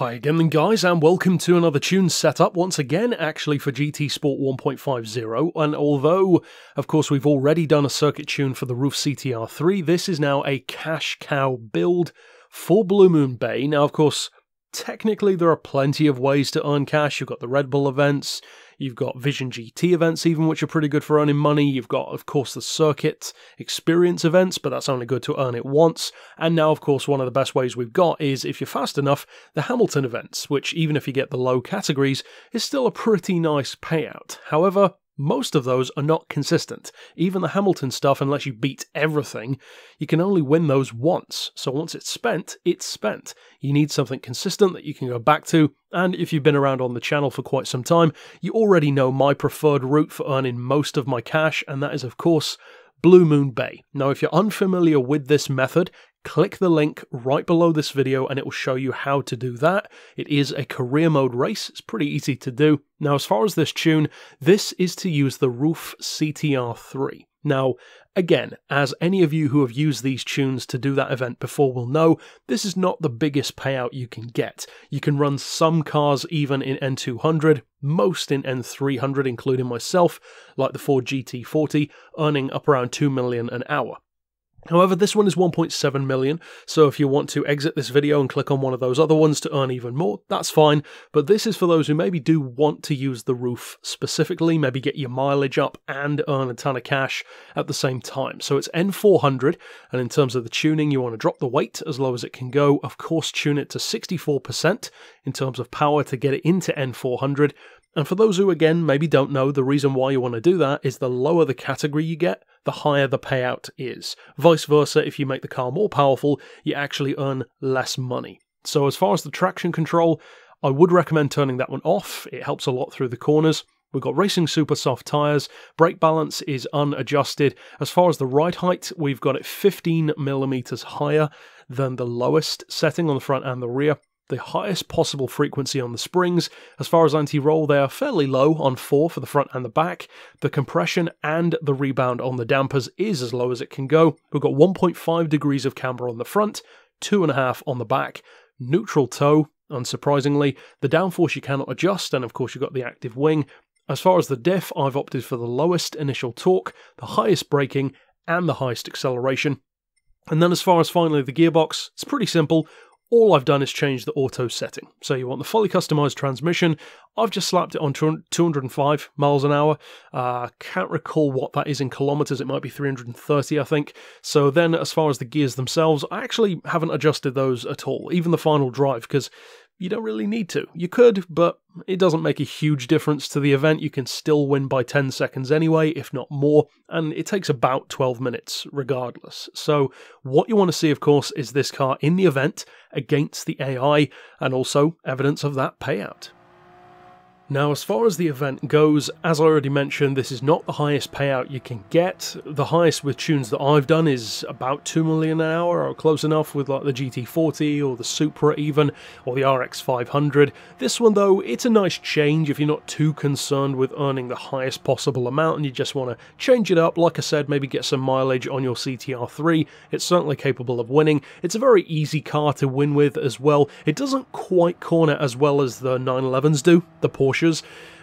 Hi again then guys, and welcome to another tune setup, once again actually for GT Sport 1.50, and although of course we've already done a circuit tune for the RUF CTR3, this is now a cash cow build for Blue Moon Bay. Now of course, technically there are plenty of ways to earn cash. You've got the Red Bull events, you've got Vision GT events even, which are pretty good for earning money. You've got, of course, the circuit experience events, but that's only good to earn it once. And now, of course, one of the best ways we've got is, if you're fast enough, the Hamilton events, which even if you get the low categories, is still a pretty nice payout. However, most of those are not consistent. Even the Hamilton stuff, unless you beat everything, you can only win those once. So once it's spent, it's spent. You need something consistent that you can go back to, and if you've been around on the channel for quite some time, you already know my preferred route for earning most of my cash, and that is, of course, Blue Moon Bay. Now, if you're unfamiliar with this method, click the link right below this video and it will show you how to do that. It is a career mode race. It's pretty easy to do. Now, as far as this tune, this is to use the RUF CTR3. Now, again, as any of you who have used these tunes to do that event before will know, this is not the biggest payout you can get. You can run some cars even in N200, most in N300, including myself, like the Ford GT40, earning up around 2 million an hour. However, this one is 1.7 million, so if you want to exit this video and click on one of those other ones to earn even more, that's fine, but this is for those who maybe do want to use the RUF specifically, maybe get your mileage up and earn a ton of cash at the same time. So it's N400, and in terms of the tuning, you want to drop the weight as low as it can go, of course tune it to 64% in terms of power to get it into N400, and for those who, again, maybe don't know, the reason why you want to do that is the lower the category you get, the higher the payout is. Vice versa, if you make the car more powerful, you actually earn less money. So as far as the traction control, I would recommend turning that one off. It helps a lot through the corners. We've got Racing Super Soft tyres, brake balance is unadjusted. As far as the ride height, we've got it 15mm higher than the lowest setting on the front and the rear. The highest possible frequency on the springs. As far as anti-roll, they are fairly low on 4 for the front and the back. The compression and the rebound on the dampers is as low as it can go. We've got 1.5 degrees of camber on the front, 2.5 on the back, neutral toe, unsurprisingly. The downforce you cannot adjust, and of course you've got the active wing. As far as the diff, I've opted for the lowest initial torque, the highest braking, and the highest acceleration. And then as far as finally the gearbox, it's pretty simple. All I've done is change the auto setting. So you want the fully customized transmission. I've just slapped it on 205 miles an hour. Can't recall what that is in kilometers. It might be 330, I think. So then as far as the gears themselves, I actually haven't adjusted those at all, even the final drive, because you don't really need to. You could, but it doesn't make a huge difference to the event. You can still win by 10 seconds anyway, if not more, and it takes about 12 minutes regardless. So what you want to see, of course, is this car in the event against the AI, and also evidence of that payout. Now, as far as the event goes, as I already mentioned, this is not the highest payout you can get. The highest with tunes that I've done is about 2 million an hour, or close enough with like the GT40 or the Supra even, or the RX 500. This one though, it's a nice change if you're not too concerned with earning the highest possible amount and you just want to change it up. Like I said, maybe get some mileage on your CTR3. It's certainly capable of winning. It's a very easy car to win with as well. It doesn't quite corner as well as the 911s do, the Porsche,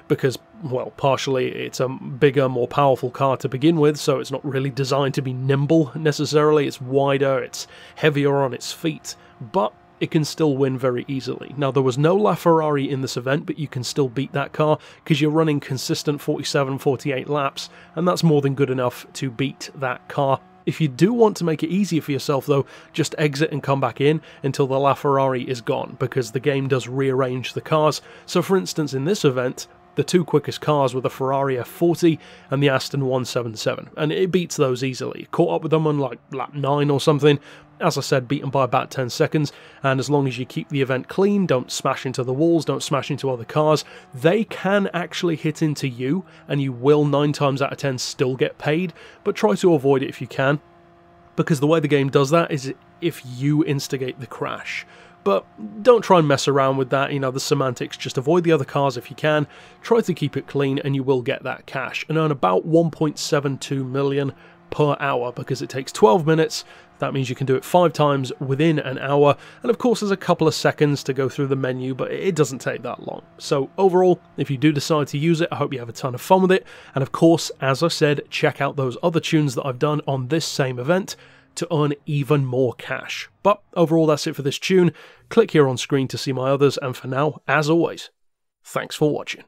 because, well, partially it's a bigger, more powerful car to begin with, so it's not really designed to be nimble necessarily. It's wider, it's heavier on its feet, but it can still win very easily. Now, there was no LaFerrari in this event, but you can still beat that car because you're running consistent 47, 48 laps, and that's more than good enough to beat that car. If you do want to make it easier for yourself though, just exit and come back in until the LaFerrari is gone, because the game does rearrange the cars. So for instance, in this event, the two quickest cars were the Ferrari F40 and the Aston 177, and it beats those easily. Caught up with them on like lap 9 or something. As I said, beaten by about 10 seconds, and as long as you keep the event clean, don't smash into the walls, don't smash into other cars, they can actually hit into you, and you will 9 times out of 10 still get paid, but try to avoid it if you can, because the way the game does that is if you instigate the crash. But don't try and mess around with that, you know, the semantics, just avoid the other cars if you can, try to keep it clean, and you will get that cash, and earn about 1.72 million per hour, because it takes 12 minutes, That means you can do it 5 times within an hour, and of course there's a couple of seconds to go through the menu, but it doesn't take that long. So overall, if you do decide to use it, I hope you have a ton of fun with it, and of course, as I said, check out those other tunes that I've done on this same event to earn even more cash. But overall, that's it for this tune. Click here on screen to see my others, and for now, as always, thanks for watching.